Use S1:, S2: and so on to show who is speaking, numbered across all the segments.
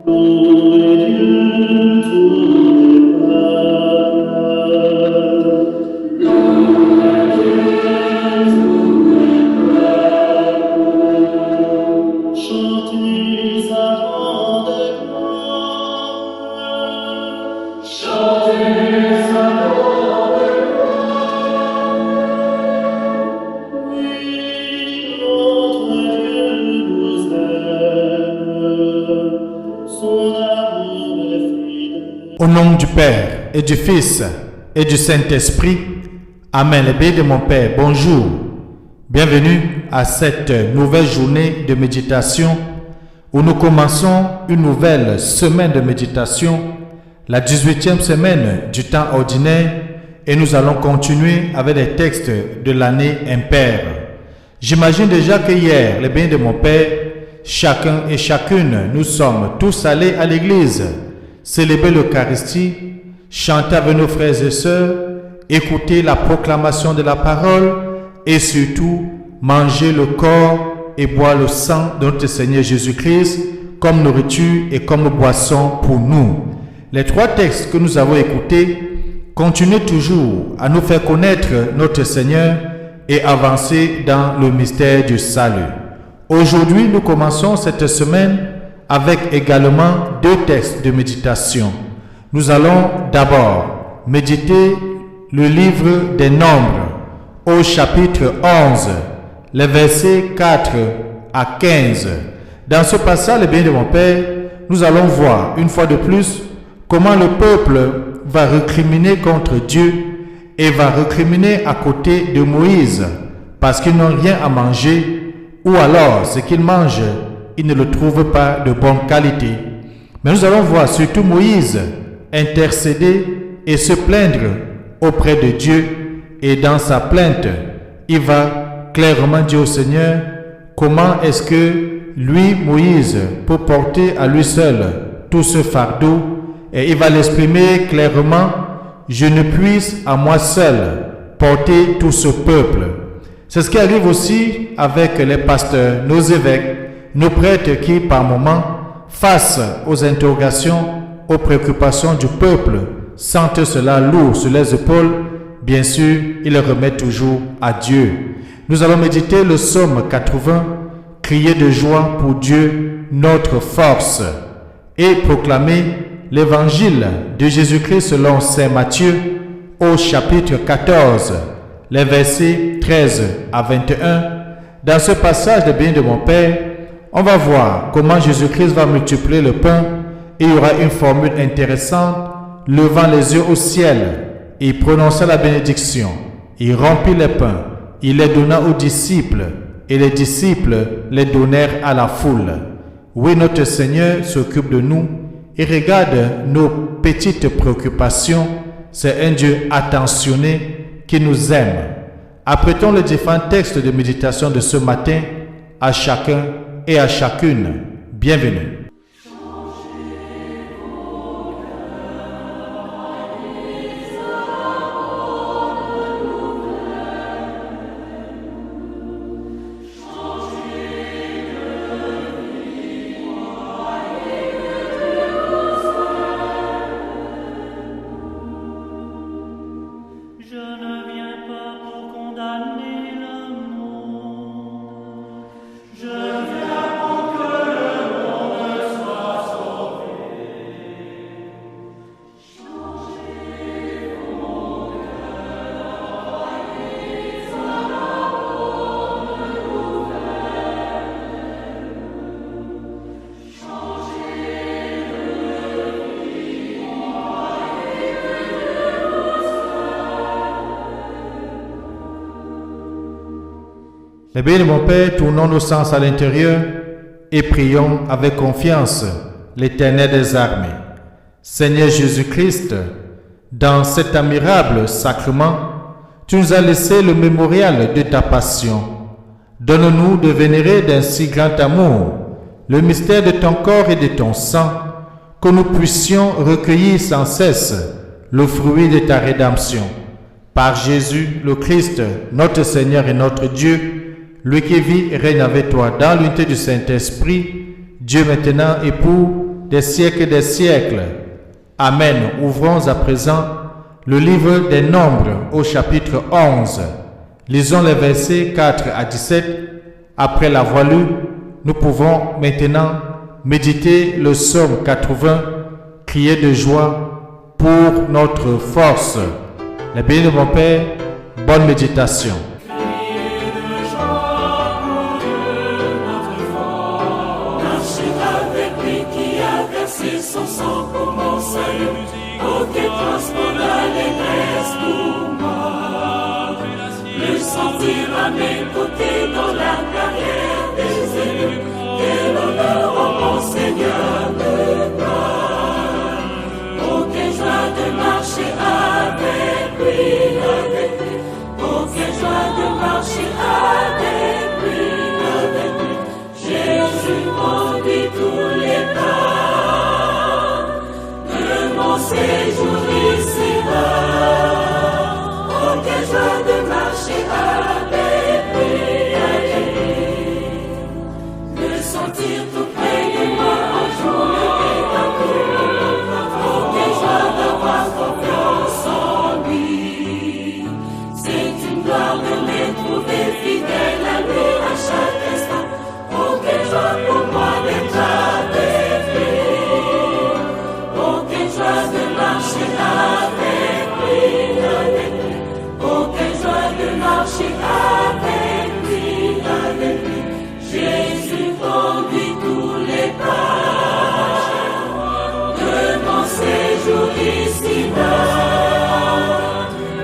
S1: Au nom du Père et du Fils et du Saint-Esprit, Amen. Les bénis de mon Père, bonjour. Bienvenue à cette nouvelle journée de méditation où nous commençons une nouvelle semaine de méditation, la 18e semaine du temps ordinaire, et nous allons continuer avec les textes de l'année impaire. J'imagine déjà que hier, les bénis de mon Père, chacun et chacune, nous sommes tous allés à l'église, célébrer l'Eucharistie, chanter avec nos frères et sœurs, écouter la proclamation de la parole et surtout manger le corps et boire le sang de notre Seigneur Jésus-Christ comme nourriture et comme boisson pour nous. Les trois textes que nous avons écoutés continuent toujours à nous faire connaître notre Seigneur et avancer dans le mystère du salut. Aujourd'hui, nous commençons cette semaine avec également deux textes de méditation. Nous allons d'abord méditer le livre des Nombres au chapitre 11, les versets 4 à 15. Dans ce passage, les bénis de mon Père, nous allons voir une fois de plus comment le peuple va récriminer contre Dieu et va récriminer à côté de Moïse parce qu'ils n'ont rien à manger ou alors ce qu'ils mangent, ils ne le trouvent pas de bonne qualité. Mais nous allons voir surtout Moïse intercéder et se plaindre auprès de Dieu, et dans sa plainte, il va clairement dire au Seigneur comment est-ce que lui, Moïse, peut porter à lui seul tout ce fardeau, et il va l'exprimer clairement: je ne puisse à moi seul porter tout ce peuple. C'est ce qui arrive aussi avec les pasteurs, nos évêques, nos prêtres qui, par moments, face aux interrogations, aux préoccupations du peuple, sentent cela lourd sur les épaules. Bien sûr, ils le remettent toujours à Dieu. Nous allons méditer le psaume 80, crier de joie pour Dieu, notre force, et proclamer l'évangile de Jésus-Christ selon saint Matthieu au chapitre 14, les versets 13 à 21. Dans ce passage de bénis de mon Père, on va voir comment Jésus-Christ va multiplier le pain, et il y aura une formule intéressante: levant les yeux au ciel, il prononça la bénédiction, il remplit les pains, il les donna aux disciples, et les disciples les donnèrent à la foule. Oui, notre Seigneur s'occupe de nous et regarde nos petites préoccupations. C'est un Dieu attentionné qui nous aime. Apprêtons les différents textes de méditation de ce matin à chacun et à chacune. Bienvenue. Les bénis de mon Père, tournons nos sens à l'intérieur et prions avec confiance l'Éternel des armées. Seigneur Jésus-Christ, dans cet admirable sacrement, tu nous as laissé le mémorial de ta passion. Donne-nous de vénérer d'un si grand amour le mystère de ton corps et de ton sang, que nous puissions recueillir sans cesse le fruit de ta rédemption. Par Jésus le Christ, notre Seigneur et notre Dieu, lui qui vit et règne avec toi dans l'unité du Saint-Esprit, Dieu maintenant et pour des siècles. Amen. Ouvrons à présent le livre des Nombres au chapitre 11. Lisons les versets 4 à 17. Après l'avoir lu, nous pouvons maintenant méditer le psaume 80, crier de joie pour notre force. Les bénis de mon Père, bonne méditation.
S2: Son sang pour mon salut, oh que transporte l'allégresse pour moi. Le sentir à mes côtés dans la carrière des élus, que l'honneur au mon Seigneur me parle. Oh que joie de marcher avec lui, oh que joie de marcher avec lui. Jésus conduit tous les pas. Mon séjour ici-bas, oh quelle joie de marcher avec lui, de sentir tout près de moi en jour et en nuit, oh quelle joie d'avoir confiance en lui. C'est une gloire de me trouver fidèle à lui à chaque instant, oh quelle joie pour moi d'être avec lui. De marcher avec lui, oh quelle joie de marcher avec lui, Jésus conduit tous les pas de mon séjour ici-bas,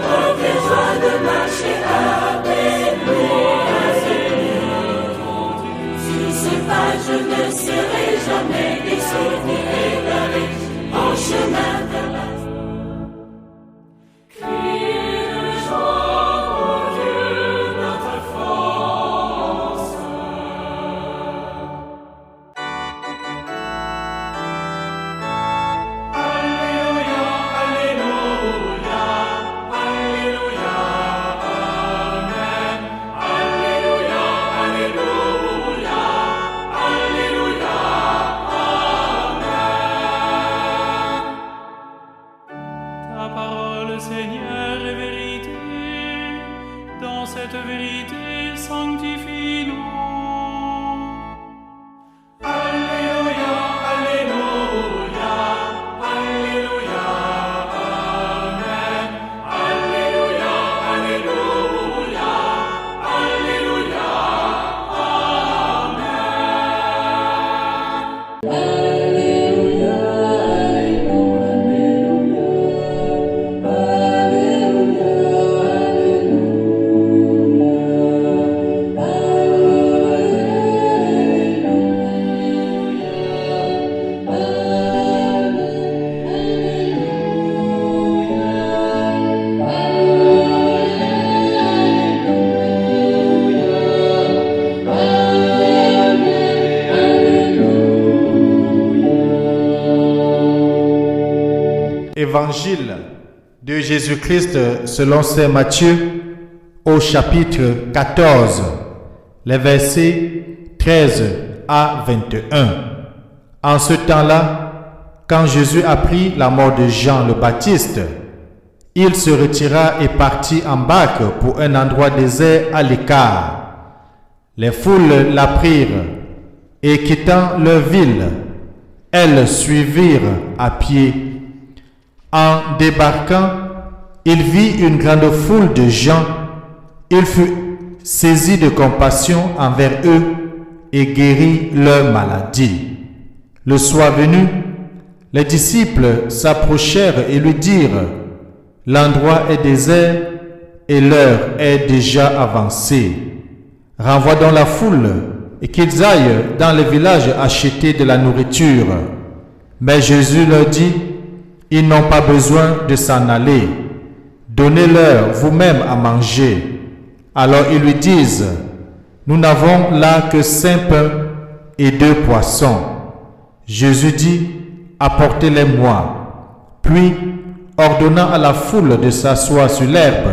S2: oh quelle joie de marcher avec lui, sur ce pas je ne serai jamais déçu ni égaré. En chemin vers la crie de joie pour Dieu notre force. Alléluia, Alléluia, Alléluia, Amen. Alléluia, Alléluia, Alléluia.
S3: Seigneur est vérité, dans cette vérité sanctifie-nous. Alléluia, Alléluia, Alléluia, Amen. Alléluia, Alléluia, Alléluia,
S1: Évangile de Jésus-Christ selon saint Matthieu au chapitre 14, les versets 13 à 21. En ce temps-là, quand Jésus apprit la mort de Jean le Baptiste, il se retira et partit en barque pour un endroit désert à l'écart. Les foules l'apprirent et quittant leur ville, elles suivirent à pied. En débarquant, il vit une grande foule de gens. Il fut saisi de compassion envers eux et guérit leur maladie. Le soir venu, les disciples s'approchèrent et lui dirent: « L'endroit est désert et l'heure est déjà avancée. Renvoie donc la foule et qu'ils aillent dans les villages acheter de la nourriture. » Mais Jésus leur dit: « Ils n'ont pas besoin de s'en aller. Donnez-leur vous-même à manger. » Alors ils lui disent: « Nous n'avons là que 5 pains et 2 poissons. » Jésus dit: « Apportez-les-moi. » Puis, ordonnant à la foule de s'asseoir sur l'herbe,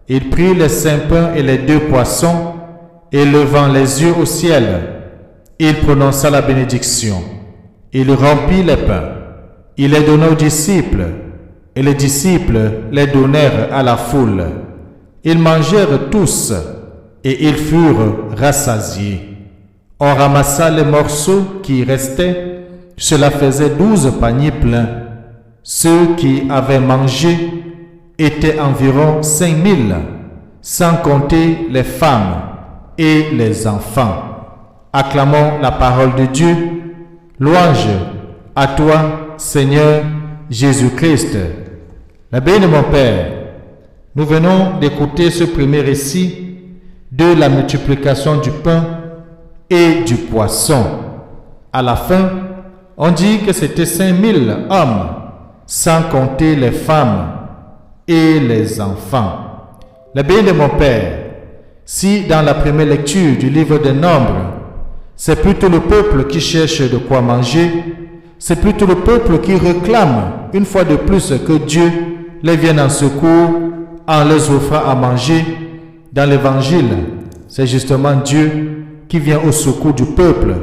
S1: il prit les 5 pains et les 2 poissons, et levant les yeux au ciel, il prononça la bénédiction. Il rompit les pains. Il les donna aux disciples, et les disciples les donnèrent à la foule. Ils mangèrent tous, et ils furent rassasiés. On ramassa les morceaux qui restaient, cela faisait 12 paniers pleins. Ceux qui avaient mangé étaient environ 5000, sans compter les femmes et les enfants. Acclamons la parole de Dieu. Louange à toi, Seigneur Jésus-Christ. La béni de mon Père, nous venons d'écouter ce premier récit de la multiplication du pain et du poisson. À la fin, on dit que c'était 5000 hommes, sans compter les femmes et les enfants. La béni de mon Père, si dans la première lecture du livre des Nombres, c'est plutôt le peuple qui cherche de quoi manger, c'est plutôt le peuple qui réclame une fois de plus que Dieu les vienne en secours en les offrant à manger. Dans l'évangile, c'est justement Dieu qui vient au secours du peuple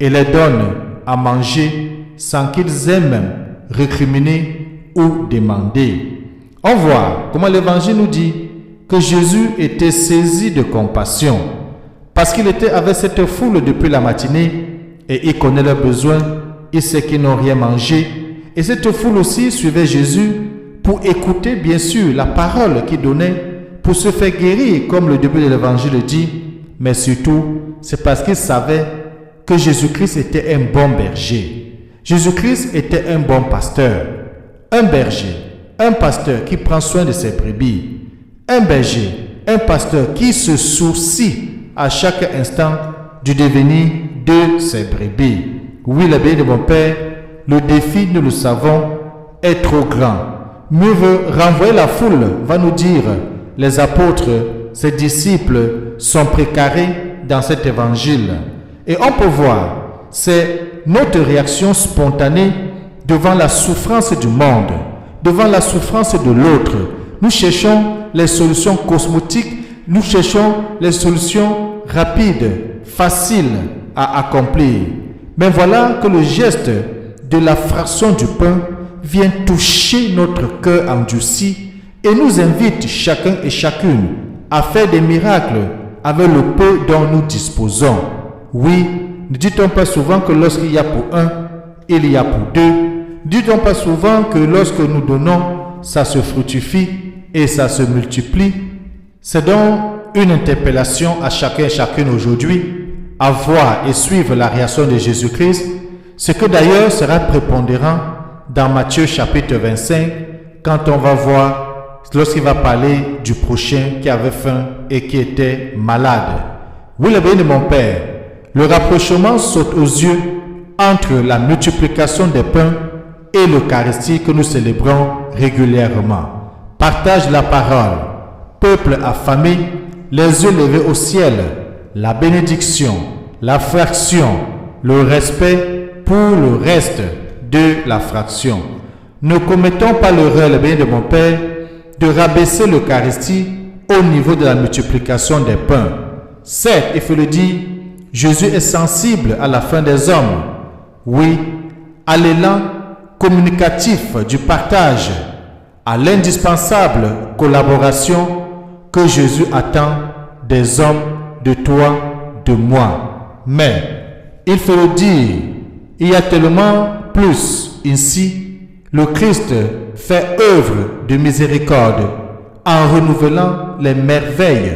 S1: et les donne à manger sans qu'ils aient même récriminer ou demander. On voit comment l'évangile nous dit que Jésus était saisi de compassion parce qu'il était avec cette foule depuis la matinée et il connaît leurs besoins, il sait qu'ils n'ont rien mangé. Et cette foule aussi suivait Jésus pour écouter bien sûr la parole qu'il donnait, pour se faire guérir comme le début de l'évangile dit, mais surtout c'est parce qu'il savait que Jésus-Christ était un bon berger. Jésus-Christ était un bon pasteur, un berger, un pasteur qui prend soin de ses brebis, un berger, un pasteur qui se soucie à chaque instant du devenir de ses brebis. Oui, la béni de mon Père, le défi, nous le savons, est trop grand. Mieux vaut renvoyer la foule, va nous dire les apôtres, ses disciples sont précarés dans cet évangile. Et on peut voir, c'est notre réaction spontanée devant la souffrance du monde, devant la souffrance de l'autre. Nous cherchons les solutions cosmétiques, nous cherchons les solutions rapides, faciles à accomplir. Mais voilà que le geste de la fraction du pain vient toucher notre cœur endurci et nous invite chacun et chacune à faire des miracles avec le peu dont nous disposons. Oui, ne dit-on pas souvent que lorsqu'il y a pour un, il y a pour deux? Ne dit-on pas souvent que lorsque nous donnons, ça se fructifie et ça se multiplie? C'est donc une interpellation à chacun et chacune aujourd'hui à voir et suivre la réaction de Jésus-Christ, ce que d'ailleurs sera prépondérant dans Matthieu chapitre 25, quand on va voir, lorsqu'il va parler du prochain qui avait faim et qui était malade. Oui, le béni de mon Père, le rapprochement saute aux yeux entre la multiplication des pains et l'Eucharistie que nous célébrons régulièrement. Partage la parole, peuple affamé, les yeux levés au ciel, la bénédiction, la fraction, le respect pour le reste de la fraction. Ne commettons pas l'erreur, le béni de mon Père, de rabaisser l'Eucharistie au niveau de la multiplication des pains. Certes, il faut le dire, Jésus est sensible à la faim des hommes. Oui, à l'élan communicatif du partage, à l'indispensable collaboration que Jésus attend des hommes, de toi, de moi. Mais, il faut le dire, il y a tellement plus ici, le Christ fait œuvre de miséricorde en renouvelant les merveilles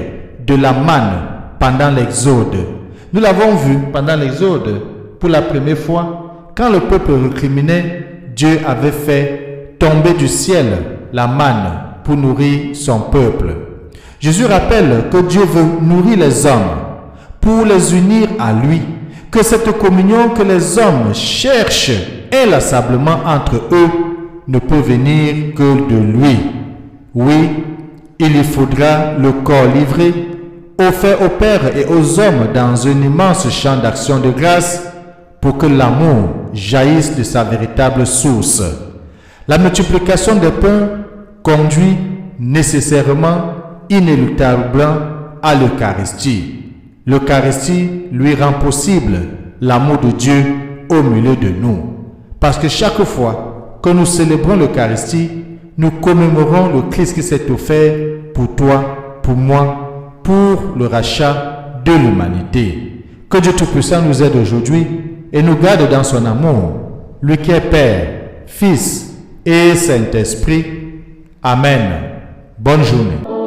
S1: de la manne pendant l'Exode. Nous l'avons vu pendant l'Exode pour la première fois, quand le peuple récriminait, Dieu avait fait tomber du ciel la manne pour nourrir son peuple. Jésus rappelle que Dieu veut nourrir les hommes pour les unir à lui, que cette communion que les hommes cherchent inlassablement entre eux ne peut venir que de lui. Oui, il y faudra le corps livré, offert au Père et aux hommes dans un immense champ d'action de grâce pour que l'amour jaillisse de sa véritable source. La multiplication des pains conduit nécessairement, inéluctablement à l'Eucharistie. L'Eucharistie lui rend possible l'amour de Dieu au milieu de nous. Parce que chaque fois que nous célébrons l'Eucharistie, nous commémorons le Christ qui s'est offert pour toi, pour moi, pour le rachat de l'humanité. Que Dieu Tout-Puissant nous aide aujourd'hui et nous garde dans son amour, lui qui est Père, Fils et Saint-Esprit. Amen. Bonne journée.